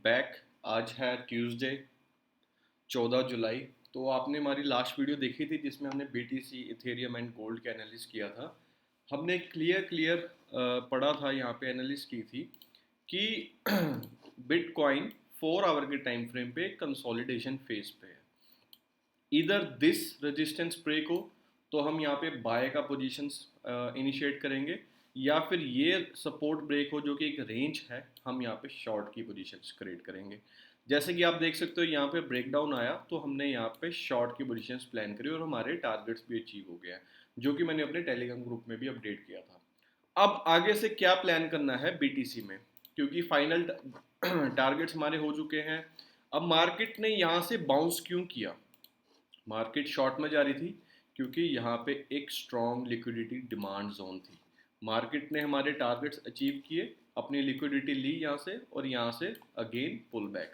Back. आज है Tuesday 14 जुलाई। तो आपने हमारी लास्ट वीडियो देखी थी जिसमें हमने बीटीसी इथेरियम एंड गोल्ड का एनालिसिस किया था। हमने क्लियर क्लियर पढ़ा था, यहाँ पे एनालिसिस की थी कि बिटकॉइन 4 आवर के टाइम फ्रेम पे कंसोलिडेशन फेज पे है। इधर दिस रेजिस्टेंस ब्रेक हो तो हम यहाँ पे बाय का पोजीशंस इनिशिएट करेंगे, या फिर ये सपोर्ट ब्रेक हो जो कि एक रेंज है, हम यहाँ पे शॉर्ट की पोजीशंस क्रिएट करेंगे। जैसे कि आप देख सकते हो यहाँ पे ब्रेकडाउन आया तो हमने यहाँ पे शॉर्ट की पोजीशंस प्लान करी और हमारे टारगेट्स भी अचीव हो गया, जो कि मैंने अपने टेलीग्राम ग्रुप में भी अपडेट किया था। अब आगे से क्या प्लान करना है बीटीसी में, क्योंकि फाइनल टारगेट्स हमारे हो चुके हैं। अब मार्केट ने यहाँ से बाउंस क्यों किया? मार्केट शॉर्ट में जा रही थी क्योंकि यहाँ पे एक स्ट्रॉन्ग लिक्विडिटी डिमांड जोन थी। मार्केट ने हमारे टारगेट्स अचीव किए, अपनी लिक्विडिटी ली यहाँ से और यहाँ से अगेन पुल बैक।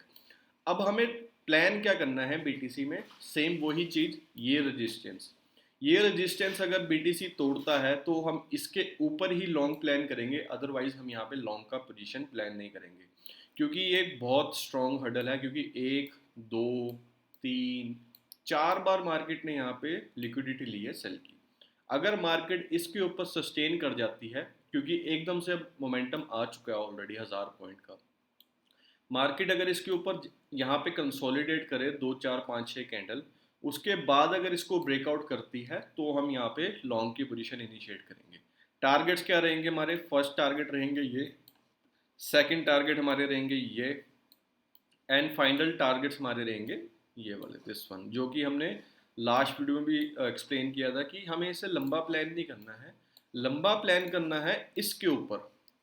अब हमें प्लान क्या करना है बीटीसी में? सेम वही चीज़, ये रेजिस्टेंस अगर बीटीसी तोड़ता है तो हम इसके ऊपर ही लॉन्ग प्लान करेंगे, अदरवाइज हम यहाँ पे लॉन्ग का पोजीशन प्लान नहीं करेंगे, क्योंकि ये एक बहुत स्ट्रॉन्ग हर्डल है। क्योंकि 1, 2, 3, 4 बार मार्केट ने यहाँ पे लिक्विडिटी ली है सेल की। अगर मार्केट इसके ऊपर सस्टेन कर जाती है, क्योंकि एकदम से अब मोमेंटम आ चुका है ऑलरेडी 1000 पॉइंट का, मार्केट अगर इसके ऊपर यहाँ पे कंसोलिडेट करे 2, 4, 5, 6 कैंडल, उसके बाद अगर इसको ब्रेकआउट करती है तो हम यहाँ पे लॉन्ग की पोजीशन इनिशिएट करेंगे। टारगेट्स क्या रहेंगे हमारे? फर्स्ट टारगेट रहेंगे ये, सेकंड टारगेट हमारे रहेंगे ये, एंड फाइनल टारगेट्स हमारे रहेंगे ये वाले, दिस वन, जो कि हमने लास्ट वीडियो में भी एक्सप्लेन किया था कि हमें इसे लंबा प्लान नहीं करना है। लंबा प्लान करना है इसके ऊपर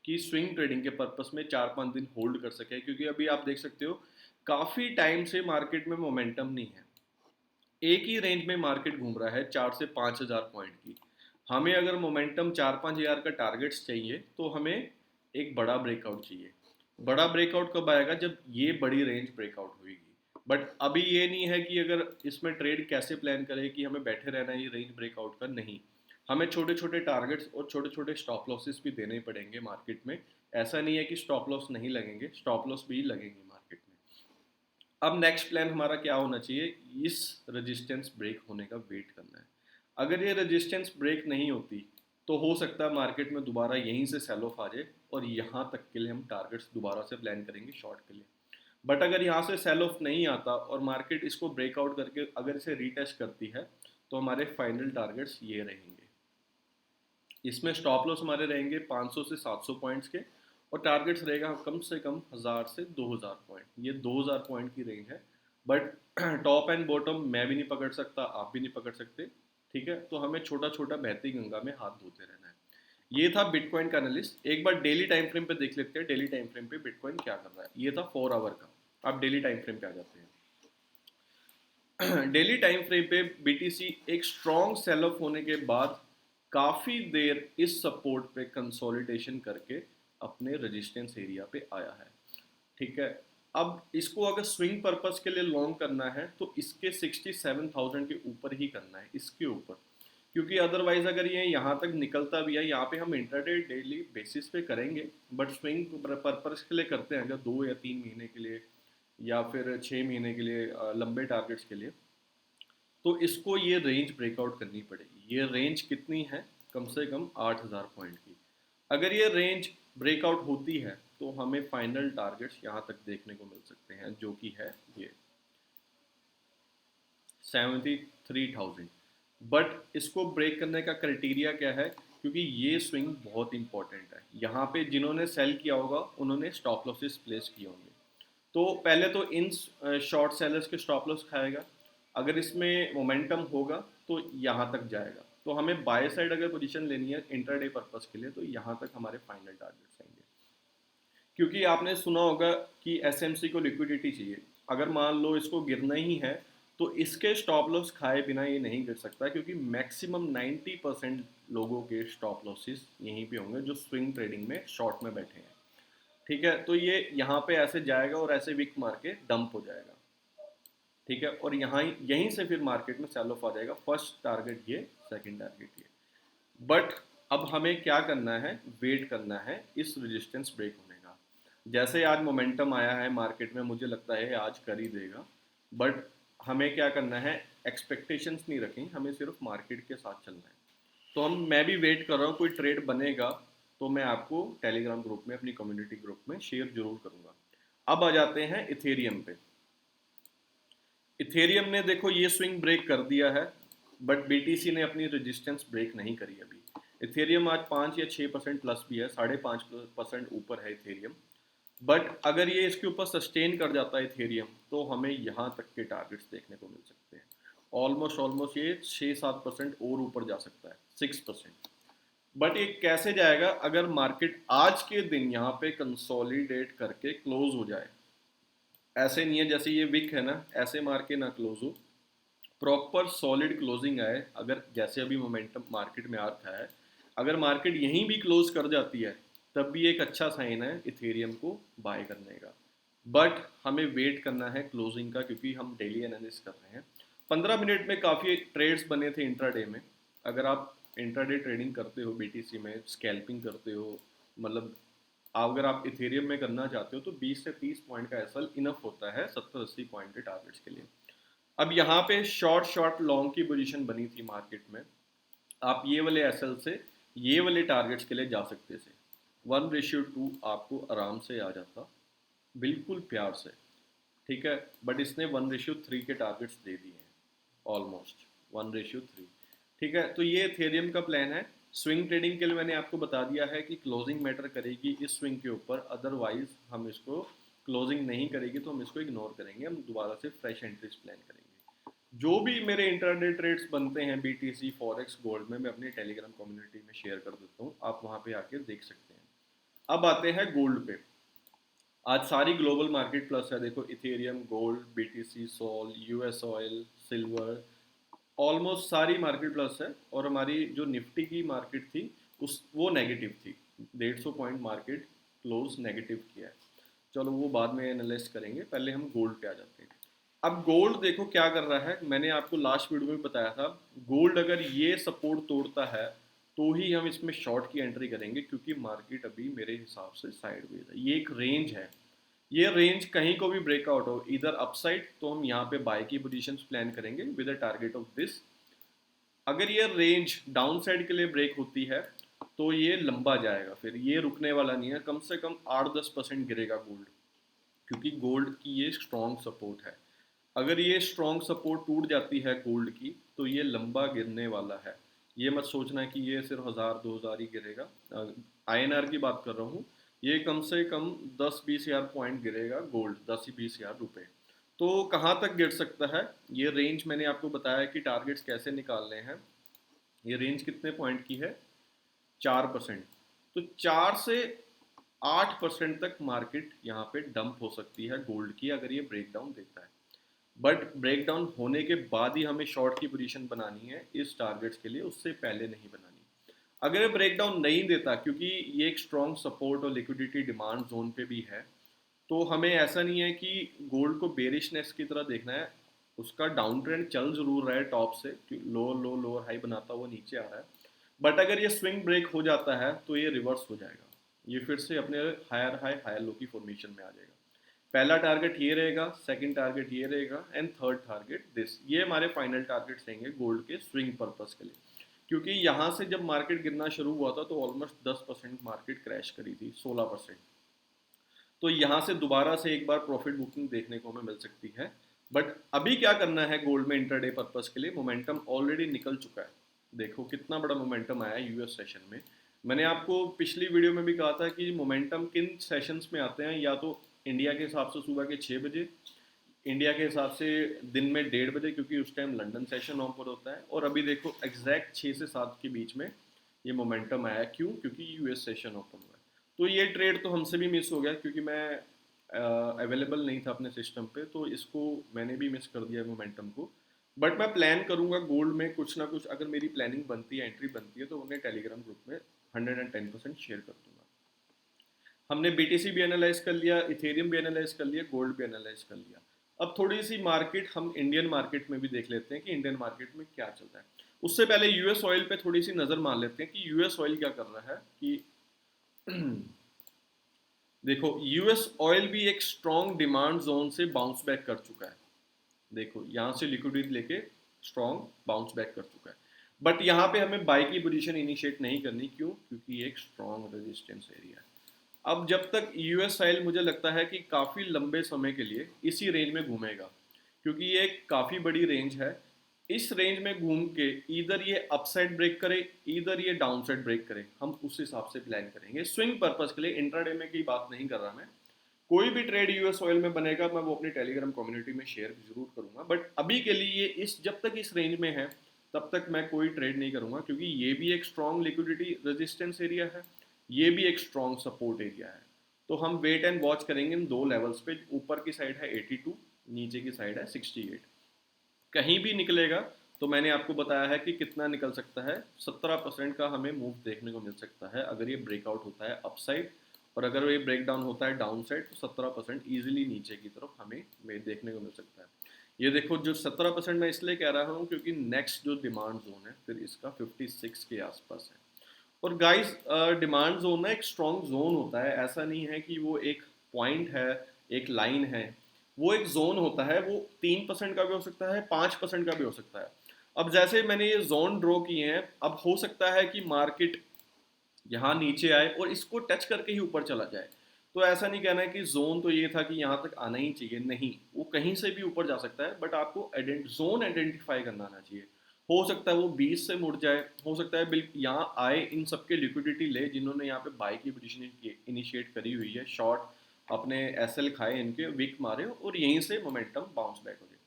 कि स्विंग ट्रेडिंग के पर्पस में 4-5 दिन होल्ड कर सके, क्योंकि अभी आप देख सकते हो काफ़ी टाइम से मार्केट में मोमेंटम नहीं है। एक ही रेंज में मार्केट घूम रहा है 4 से 5 हज़ार पॉइंट की। हमें अगर मोमेंटम 4-5 हज़ार का टारगेट्स चाहिए तो हमें एक बड़ा ब्रेकआउट चाहिए। बड़ा ब्रेकआउट कब आएगा? जब ये बड़ी रेंज ब्रेकआउट होगी। बट अभी ये नहीं है कि अगर इसमें ट्रेड कैसे प्लान करें कि हमें बैठे रहना है ये रेंज ब्रेकआउट का, नहीं। हमें छोटे छोटे टारगेट्स और छोटे छोटे स्टॉप लॉसेस भी देने पड़ेंगे मार्केट में। ऐसा नहीं है कि स्टॉप लॉस नहीं लगेंगे, स्टॉप लॉस भी लगेंगे मार्केट में। अब नेक्स्ट प्लान हमारा क्या होना चाहिए? इस रेजिस्टेंस ब्रेक होने का वेट करना है। अगर ये रेजिस्टेंस ब्रेक नहीं होती तो हो सकता है मार्केट में दोबारा यहीं से सेल ऑफ आ जाए और यहाँ तक के लिए हम टारगेट्स दोबारा से प्लान करेंगे शॉर्ट के लिए। बट अगर यहाँ से सेल ऑफ नहीं आता और मार्केट इसको ब्रेकआउट करके अगर इसे रीटेस्ट करती है तो हमारे फाइनल टारगेट्स ये रहेंगे। इसमें स्टॉप लॉस हमारे रहेंगे 500 से 700 पॉइंट्स के, और टारगेट्स रहेगा कम से कम 1000 से 2000 पॉइंट। ये 2000 पॉइंट की रेंज है। बट टॉप एंड बॉटम मैं भी नहीं पकड़ सकता, आप भी नहीं पकड़ सकते, ठीक है? तो हमें छोटा छोटा बहती गंगा में हाथ धोते रहना है। ये था बिटकॉइन का एनालिस्ट। एक बार डेली टाइम फ्रेम पे देख लेते हैं, डेली टाइम फ्रेम पे बिटकॉइन क्या कर रहा है। ये था 4 आवर का। आप डेली टाइम फ्रेम पे आ जाते हैं। डेली टाइम फ्रेम पे बीटीसी एक स्ट्रॉन्ग सेल ऑफ होने के बाद काफ़ी देर इस सपोर्ट पे कंसोलिडेशन करके अपने रेजिस्टेंस एरिया पे आया है, ठीक है? अब इसको अगर स्विंग पर्पस के लिए लॉन्ग करना है तो इसके 67,000 के ऊपर ही करना है, इसके ऊपर। क्योंकि अदरवाइज अगर ये यहाँ तक निकलता भी है, यहाँ पे हम इंटरडे डेली बेसिस पे करेंगे, बट स्विंग पर्पस के लिए करते हैं अगर 2 या 3 महीने के लिए या फिर 6 महीने के लिए, लंबे टारगेट्स के लिए, तो इसको ये रेंज ब्रेकआउट करनी पड़ेगी। ये रेंज कितनी है? कम से कम 8000 पॉइंट की। अगर ये रेंज ब्रेकआउट होती है तो हमें फाइनल टारगेट्स यहाँ तक देखने को मिल सकते हैं, जो कि है ये 73,000। बट इसको ब्रेक करने का क्राइटेरिया क्या है? क्योंकि ये स्विंग बहुत इंपॉर्टेंट है। यहाँ पे जिन्होंने सेल किया होगा उन्होंने स्टॉप लॉसेस प्लेस किए होंगे। तो पहले तो इन शॉर्ट सेलर्स के स्टॉप लॉस खाएगा। अगर इसमें मोमेंटम होगा तो यहाँ तक जाएगा। तो हमें बाय साइड अगर पोजीशन लेनी है इंटरडे पर्पस के लिए तो यहाँ तक हमारे फाइनल टारगेट्स आएंगे। क्योंकि आपने सुना होगा कि एसएमसी को लिक्विडिटी चाहिए। अगर मान लो इसको गिरना ही है तो इसके स्टॉप लॉस खाए बिना ये नहीं गिर सकता, क्योंकि मैक्सिमम 90% लोगों के स्टॉप लॉसेस यहीं पे होंगे जो स्विंग ट्रेडिंग में शॉर्ट में बैठे हैं, ठीक है? तो ये यहाँ पे ऐसे जाएगा और ऐसे विक मार के डंप हो जाएगा, ठीक है? और यहाँ यहीं से फिर मार्केट में सेल ऑफ आ जाएगा। फर्स्ट टारगेट ये, सेकंड टारगेट ये। बट अब हमें क्या करना है? वेट करना है इस रेजिस्टेंस ब्रेक होने का। जैसे आज मोमेंटम आया है मार्केट में, मुझे लगता है आज कर ही देगा। बट हमें क्या करना है, एक्सपेक्टेशंस नहीं रखनी, हमें सिर्फ मार्केट के साथ चलना है। तो मैं भी वेट कर रहा हूँ, कोई ट्रेड बनेगा तो मैं आपको टेलीग्राम ग्रुप में, अपनी कम्युनिटी ग्रुप में शेयर जरूर करूँगा। अब आ जाते हैं इथेरियम पे। इथेरियम ने देखो ये स्विंग ब्रेक कर दिया है, बट बीटीसी ने अपनी रेजिस्टेंस ब्रेक नहीं करी अभी। इथेरियम आज 5 या 6% प्लस भी है, 5.5% ऊपर है इथेरियम। बट अगर ये इसके ऊपर सस्टेन कर जाता है इथेरियम, तो हमें यहाँ तक के टारगेट्स देखने को मिल सकते हैं। ऑलमोस्ट ये 6-7% और ऊपर जा सकता है, 6%। बट ये कैसे जाएगा, अगर मार्केट आज के दिन यहाँ पे कंसोलिडेट करके क्लोज हो जाए। ऐसे नहीं है जैसे ये विक है ना, ऐसे मार के ना क्लोज हो, प्रॉपर सॉलिड क्लोजिंग आए। अगर जैसे अभी मोमेंटम मार्केट में आ रखा है, अगर मार्केट यहीं भी क्लोज कर जाती है, तब भी एक अच्छा साइन है इथेरियम को बाय करने का। बट हमें वेट करना है क्लोजिंग का, क्योंकि हम डेली एनालिसिस कर रहे हैं। 15 मिनट में काफ़ी ट्रेड्स बने थे इंट्राडे में। अगर आप इंट्राडे ट्रेडिंग करते हो बीटीसी में, स्कैल्पिंग करते हो, मतलब अगर आप इथेरियम में करना चाहते हो, तो 20 से 30 पॉइंट का एसएल इनफ होता है 70-80 पॉइंट के टारगेट्स के लिए। अब यहाँ पे शॉर्ट शॉर्ट लॉन्ग की पोजीशन बनी थी मार्केट में, आप ये वाले एसएल से ये वाले टारगेट्स के लिए जा सकते थे। 1:2 आपको आराम से आ जाता, बिल्कुल प्यार से, ठीक है। बट इसने 1:3 के टारगेट्स दे दिए हैं, ऑलमोस्ट 1:3। ठीक है, तो ये एथेरियम का प्लान है। स्विंग ट्रेडिंग के लिए मैंने आपको बता दिया है कि क्लोजिंग मैटर करेगी इस स्विंग के ऊपर, अदरवाइज हम इसको क्लोजिंग नहीं करेगी तो हम इसको इग्नोर करेंगे, हम दोबारा से फ्रेश एंट्रीज प्लान करेंगे। जो भी मेरे इंटरडे ट्रेड्स बनते हैं बीटीसी फॉरेक्स गोल्ड में, मैं अपनी टेलीग्राम कम्युनिटी में शेयर कर देता हूँ, आप वहाँ पे आके देख सकते हैं। अब आते हैं गोल्ड पे। आज सारी ग्लोबल मार्केट प्लस है, देखो Ethereum, gold, BTC, SOL, US oil, silver, almost सारी मार्केट प्लस है। और हमारी जो निफ्टी की मार्केट थी उस वो नेगेटिव थी, 150 पॉइंट मार्केट क्लोज नेगेटिव किया है। चलो वो बाद में एनालाइज करेंगे, पहले हम गोल्ड पे आ जाते हैं। अब गोल्ड देखो क्या कर रहा है, मैंने आपको लास्ट वीडियो में बताया था, गोल्ड अगर ये सपोर्ट तोड़ता है तो ही हम इसमें शॉर्ट की एंट्री करेंगे, क्योंकि मार्केट अभी मेरे हिसाब से साइडवेज है। ये एक रेंज है, ये रेंज कहीं को भी ब्रेकआउट हो, इधर अपसाइड, तो हम यहाँ पे बाय की पोजीशंस प्लान करेंगे with a target of this. अगर ये रेंज डाउन साइड के लिए ब्रेक होती है तो ये लंबा जाएगा, फिर ये रुकने वाला नहीं है, कम से कम 8-10% गिरेगा गोल्ड, क्योंकि गोल्ड की ये स्ट्रॉन्ग सपोर्ट है। अगर ये स्ट्रॉन्ग सपोर्ट टूट जाती है गोल्ड की, तो ये लंबा गिरने वाला है। ये मत सोचना कि ये सिर्फ 1000-2000 ही गिरेगा, आईएनआर की बात कर रहा हूँ। ये कम से कम 10-20 हज़ार पॉइंट गिरेगा गोल्ड, 10-20 हज़ार रुपये। तो कहाँ तक गिर सकता है, ये रेंज मैंने आपको बताया कि टारगेट्स कैसे निकालने हैं। ये रेंज कितने पॉइंट की है, 4%। तो 4 से 8% तक मार्केट यहाँ पे डंप हो सकती है गोल्ड की, अगर ये ब्रेकडाउन देता है। बट ब्रेकडाउन होने के बाद ही हमें शॉर्ट की पोजीशन बनानी है इस टारगेट्स के लिए, उससे पहले नहीं बनानी। अगर ये ब्रेकडाउन नहीं देता, क्योंकि ये एक स्ट्रॉन्ग सपोर्ट और लिक्विडिटी डिमांड जोन पे भी है, तो हमें ऐसा नहीं है कि गोल्ड को बेरिशनेस की तरह देखना है। उसका डाउन ट्रेंड चल जरूर रहा है टॉप से, लोअर हाई बनाता हुआ नीचे आ रहा है। बट अगर ये स्विंग ब्रेक हो जाता है तो ये रिवर्स हो जाएगा, ये फिर से अपने हायर हाई हायर लो की फॉर्मेशन में आ जाएगा। पहला टारगेट ये रहेगा, सेकंड टारगेट ये रहेगा, एंड थर्ड टारगेट दिस। ये हमारे फाइनल टारगेट्स रहेंगे गोल्ड के स्विंग पर्पस के लिए। क्योंकि यहाँ से जब मार्केट गिरना शुरू हुआ था तो ऑलमोस्ट 10% मार्केट क्रैश करी थी, 16%। तो यहाँ से दोबारा से एक बार प्रॉफिट बुकिंग देखने को हमें मिल सकती है। बट अभी क्या करना है गोल्ड में इंटरडे पर्पस के लिए, मोमेंटम ऑलरेडी निकल चुका है। देखो कितना बड़ा मोमेंटम आया यूएस सेशन में। मैंने आपको पिछली वीडियो में भी कहा था कि मोमेंटम किन सेशंस में आते हैं, या तो इंडिया के हिसाब से सुबह के 6 बजे, इंडिया के हिसाब से दिन में 1:30 बजे, क्योंकि उस टाइम लंदन सेशन ऑन पर होता है। और अभी देखो एग्जैक्ट 6 से 7 के बीच में ये मोमेंटम आया, क्यों, क्योंकि यूएस सेशन ओपन हुआ है। तो ये ट्रेड तो हमसे भी मिस हो गया, क्योंकि मैं अवेलेबल नहीं था अपने सिस्टम पे, तो इसको मैंने भी मिस कर दिया मोमेंटम को। बट मैं प्लान करूंगा गोल्ड में कुछ ना कुछ, अगर मेरी प्लानिंग बनती है, एंट्री बनती है, तो उन्हें टेलीग्राम ग्रुप में 110% शेयर कर दूंगा। हमने बीटीसी भी एनालाइज कर लिया, इथेरियम भी एनालाइज कर लिया, गोल्ड भी एनालाइज कर लिया। अब थोड़ी सी मार्केट हम इंडियन मार्केट में भी देख लेते हैं कि इंडियन मार्केट में क्या चल रहा है। उससे पहले यूएस ऑयल पे थोड़ी सी नज़र मार लेते हैं कि यूएस ऑयल क्या कर रहा है। कि देखो यूएस ऑयल भी एक स्ट्रॉन्ग डिमांड जोन से बाउंस बैक कर चुका है। देखो यहाँ से लिक्विडिटी लेके स्ट्रॉन्ग बाउंस बैक कर चुका है, बट यहाँ पे हमें बाई की पोजीशन इनिशिएट नहीं करनी। क्यों? क्योंकि ये एक स्ट्रॉन्ग रेजिस्टेंस एरिया है। अब जब तक यूएस ऑयल मुझे लगता है कि काफ़ी लंबे समय के लिए इसी रेंज में घूमेगा, क्योंकि ये एक काफ़ी बड़ी रेंज है। इस रेंज में घूम के इधर ये अपसाइड ब्रेक करे, इधर ये डाउनसाइड ब्रेक करे, हम उस हिसाब से प्लान करेंगे स्विंग पर्पस के लिए। इंट्राडे में की बात नहीं कर रहा मैं। कोई भी ट्रेड यूएस ऑयल में बनेगा मैं वो अपनी टेलीग्राम कम्युनिटी में शेयर जरूर करूंगा, बट अभी के लिए इस जब तक इस रेंज में है तब तक मैं कोई ट्रेड नहीं करूंगा, क्योंकि ये भी एक स्ट्रॉन्ग लिक्विडिटी रेजिस्टेंस एरिया है, ये भी एक स्ट्रॉन्ग सपोर्ट एरिया है। तो हम वेट एंड वॉच करेंगे इन दो लेवल्स पे। ऊपर की साइड है 82, नीचे की साइड है 68। कहीं भी निकलेगा तो मैंने आपको बताया है कि कितना निकल सकता है। 17% का हमें मूव देखने को मिल सकता है अगर ये ब्रेकआउट होता है अपसाइड, और अगर ये ब्रेक डाउन होता है डाउन साइड तो 17% ईजिली नीचे की तरफ हमें देखने को मिल सकता है। ये देखो जो 17% मैं इसलिए कह रहा हूँ क्योंकि नेक्स्ट जो डिमांड जोन है फिर इसका 56 के आसपास है। और गाइस डिमांड जोन ना एक स्ट्रॉन्ग जोन होता है, ऐसा नहीं है कि वो एक पॉइंट है, एक लाइन है। वो एक जोन होता है, वो 3% का भी हो सकता है, 5% का भी हो सकता है। अब जैसे मैंने ये जोन ड्रॉ किए हैं, अब हो सकता है कि मार्केट यहाँ नीचे आए और इसको टच करके ही ऊपर चला जाए। तो ऐसा नहीं कहना है कि जोन तो ये था कि यहाँ तक आना ही चाहिए, नहीं, वो कहीं से भी ऊपर जा सकता है, बट आपको जोन आइडेंटिफाई करना आना चाहिए। हो सकता है वो 20 से मुड़ जाए, हो सकता है बिल्कुल यहाँ आए, इन सबके लिक्विडिटी ले जिन्होंने यहाँ पे बाई की पोजीशन इनिशिएट करी हुई है, शॉर्ट अपने एसएल खाए, इनके विक मारे और यहीं से मोमेंटम बाउंस बैक हो जाए।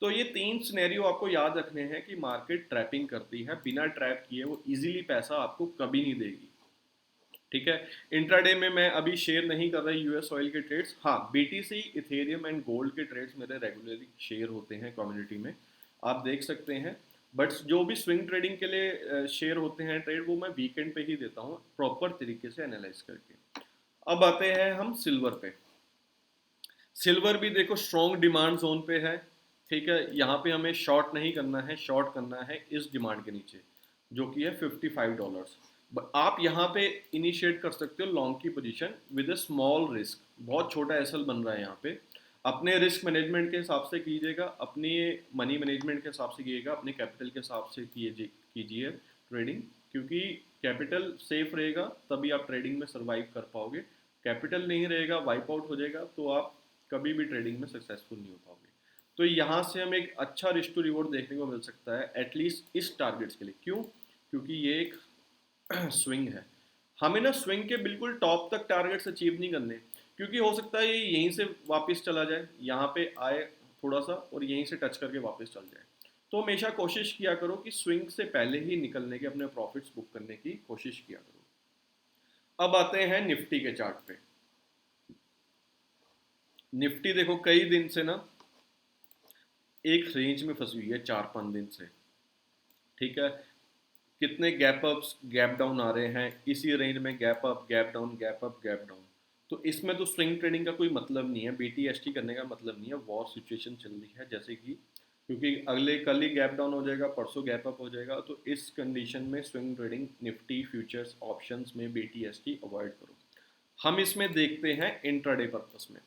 तो ये तीन सिनेरियो आपको याद रखने हैं कि मार्केट ट्रैपिंग करती है, बिना ट्रैप किए वो इजीली पैसा आपको कभी नहीं देगी। ठीक है, इंट्राडे में मैं अभी शेयर नहीं कर रहा यूएस ऑयल के ट्रेड्स। हाँ, बीटीसी, इथेरियम एंड गोल्ड के ट्रेड्स मेरे रेगुलरली शेयर होते हैं कम्युनिटी में, आप देख सकते हैं। बट जो भी स्विंग ट्रेडिंग के लिए शेयर होते हैं ट्रेड, वो मैं वीकेंड पे ही देता हूँ प्रॉपर तरीके से एनालाइज करके। अब आते हैं हम सिल्वर पे। सिल्वर भी देखो स्ट्रॉन्ग डिमांड जोन पे है। ठीक है, यहाँ पे हमें शॉर्ट नहीं करना है, शॉर्ट करना है इस डिमांड के नीचे जो कि है $55। आप यहाँ पे इनिशिएट कर सकते हो लॉन्ग की position with a small risk. बहुत छोटा एसएल बन रहा है यहाँ पे। अपने रिस्क मैनेजमेंट के हिसाब से कीजिएगा, अपनी मनी मैनेजमेंट के हिसाब से कीजिएगा, अपने कैपिटल के हिसाब से कीजिए ट्रेडिंग, क्योंकि कैपिटल सेफ रहेगा तभी आप ट्रेडिंग में सर्वाइव कर पाओगे। कैपिटल नहीं रहेगा, वाइप आउट हो जाएगा, तो आप कभी भी ट्रेडिंग में सक्सेसफुल नहीं हो पाओगे। तो यहाँ से हमें एक अच्छा रिस्क टू रिवॉर्ड देखने को मिल सकता है एटलीस्ट इस टारगेट्स के लिए। क्यों? क्योंकि ये एक स्विंग है। हमें ना स्विंग के बिल्कुल टॉप तक टारगेट्स अचीव नहीं करने, क्योंकि हो सकता है ये यहीं से वापस चला जाए, यहाँ पे आए थोड़ा सा और यहीं से टच करके वापस चल जाए। तो हमेशा कोशिश किया करो कि स्विंग से पहले ही निकलने के, अपने प्रॉफिट्स बुक करने की कोशिश किया करो। अब आते हैं निफ्टी के चार्ट पे। निफ्टी देखो कई दिन से ना एक रेंज में फंसी हुई है, 4-5 दिन से। ठीक है, कितने गैप अप्स गैप डाउन आ रहे हैं, इसी रेंज में gap up gap down gap up gap down. तो इसमें तो स्विंग ट्रेडिंग का कोई मतलब नहीं है, बीटीएसटी करने का मतलब नहीं है। वॉर सिचुएशन चल रही है जैसे कि, क्योंकि अगले कल ही गैप डाउन हो जाएगा, परसों गैप अप हो जाएगा। तो इस कंडीशन में swing trading Nifty futures options में बीटीएसटी अवॉइड करो। हम इसमें देखते हैं इंट्राडे पर्पस में।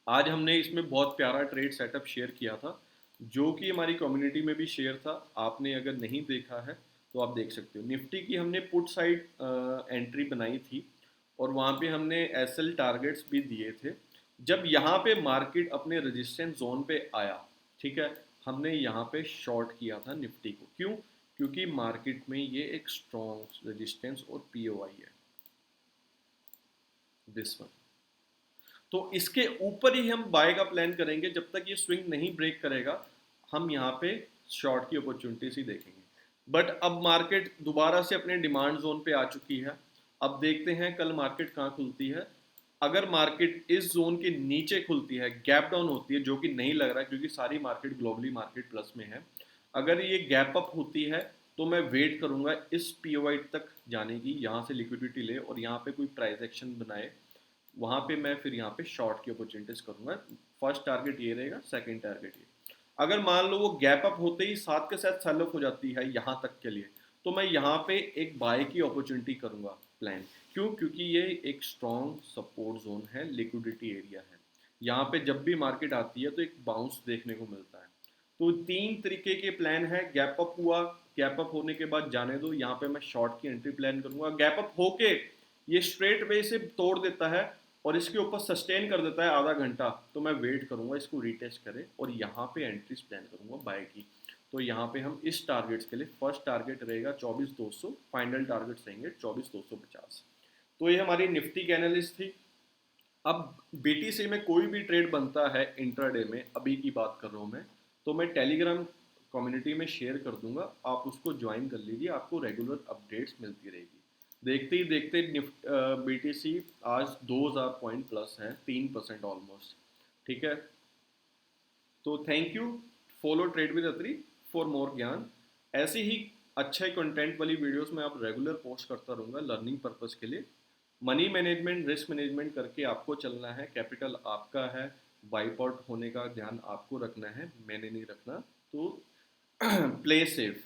आज हमने इसमें बहुत प्यारा ट्रेड सेटअप शेयर किया था, जो कि हमारी कम्युनिटी में भी शेयर था। आपने अगर नहीं देखा है तो आप देख सकते हो। निफ्टी की हमने पुट साइड एंट्री बनाई थी और वहाँ पे हमने एसएल टारगेट्स भी दिए थे। जब यहाँ पे मार्केट अपने रेजिस्टेंस जोन पे आया, ठीक है, हमने यहाँ पे शॉर्ट किया था निफ्टी को। क्यों? क्योंकि मार्केट में ये एक स्ट्रॉन्ग रेजिस्टेंस और पीओआई है, दिस वन। तो इसके ऊपर ही हम बाय का प्लान करेंगे। जब तक ये स्विंग नहीं ब्रेक करेगा हम यहाँ पे शॉर्ट की अपॉर्चुनिटीज ही देखेंगे। बट अब मार्केट दोबारा से अपने डिमांड जोन पे आ चुकी है। अब देखते हैं कल मार्केट कहाँ खुलती है। अगर मार्केट इस जोन के नीचे खुलती है, गैप डाउन होती है, जो कि नहीं लग रहा है क्योंकि सारी मार्केट ग्लोबली मार्केट प्लस में है, अगर ये गैप अप होती है तो मैं वेट करूंगा इस पीओआई तक जाने की, यहाँ से लिक्विडिटी ले और यहाँ पे कोई प्राइस एक्शन बनाए, वहाँ पे मैं फिर यहाँ पे शॉर्ट की अपॉर्चुनिटीज करूंगा। फर्स्ट टारगेट ये रहेगा, सेकंड टारगेट ये। अगर मान लो वो गैप अप होते ही साथ के साथ सेल ऑफ हो जाती है यहाँ तक के लिए, तो मैं यहाँ पे एक बाय की अपॉर्चुनिटी करूंगा प्लान, क्यों? क्योंकि ये एक स्ट्रॉन्ग सपोर्ट जोन है, लिक्विडिटी एरिया है। यहाँ पे जब भी मार्केट आती है तो एक बाउंस देखने को मिलता है। तो तीन तरीके के प्लान है। गैप अप हुआ, गैप अप होने के बाद जाने दो, यहाँ पे मैं शॉर्ट की एंट्री प्लान करूंगा। गैप अप होके ये स्ट्रेट वे से तोड़ देता है और इसके ऊपर सस्टेन कर देता है आधा घंटा, तो मैं वेट करूंगा इसको रीटेस्ट करे और यहाँ पे एंट्रीज प्लान करूंगा बाय की। तो यहाँ पे हम इस टारगेट्स के लिए फर्स्ट टारगेट रहेगा 24,200, फाइनल टारगेट्स रहेंगे 24,250। तो ये हमारी निफ्टी की एनालिस्ट थी। अब बीटीसी में कोई भी ट्रेड बनता है इंट्राडे में, अभी की बात कर रहा हूँ मैं, तो मैं टेलीग्राम कम्युनिटी में शेयर कर दूंगा, आप उसको ज्वाइन कर लीजिए, आपको रेगुलर अपडेट्स मिलती रहेगी। देखते ही देखते निफ्ट बीटीसी आज 2000 पॉइंट प्लस है, 3% ऑलमोस्ट। ठीक है, तो thank you. Follow trade with Atri for more ज्ञान। ऐसे ही अच्छे कंटेंट वाली वीडियोस मैं आप रेगुलर पोस्ट करता रहूँगा लर्निंग पर्पस के लिए। मनी मैनेजमेंट, रिस्क मैनेजमेंट करके आपको चलना है, कैपिटल आपका है, वाइप आउट होने का ध्यान आपको रखना है, मैंने नहीं रखना। तो प्ले सेफ।